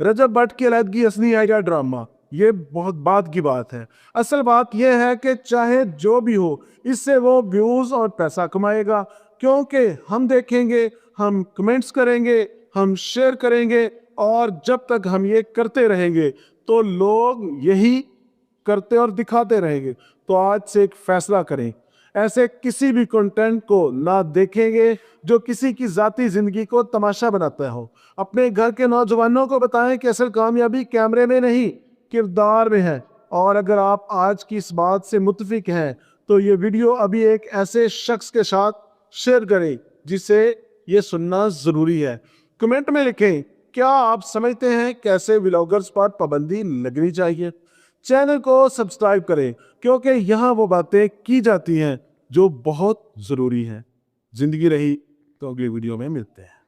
रजब भट्ट की अलहदगी असली है या ड्रामा, ये बहुत बात की बात है। असल बात यह है कि चाहे जो भी हो, इससे वो व्यूज और पैसा कमाएगा, क्योंकि हम देखेंगे, हम कमेंट्स करेंगे, हम शेयर करेंगे, और जब तक हम ये करते रहेंगे तो लोग यही करते और दिखाते रहेंगे। तो आज से एक फैसला करें, ऐसे किसी भी कंटेंट को ना देखेंगे जो किसी की जाती जिंदगी को तमाशा बनाता हो। अपने घर के नौजवानों को बताएं कि असल कामयाबी कैमरे में नहीं, किरदार में है। और अगर आप आज की इस बात से मुत्फिक हैं तो ये वीडियो अभी एक ऐसे शख्स के साथ शेयर करें जिसे ये सुनना जरूरी है। कमेंट में लिखें, क्या आप समझते हैं कैसे व्लॉगर्स पर पाबंदी लगनी चाहिए। चैनल को सब्सक्राइब करें, क्योंकि यहाँ वो बातें की जाती हैं जो बहुत ज़रूरी हैं। ज़िंदगी रही तो अगली वीडियो में मिलते हैं।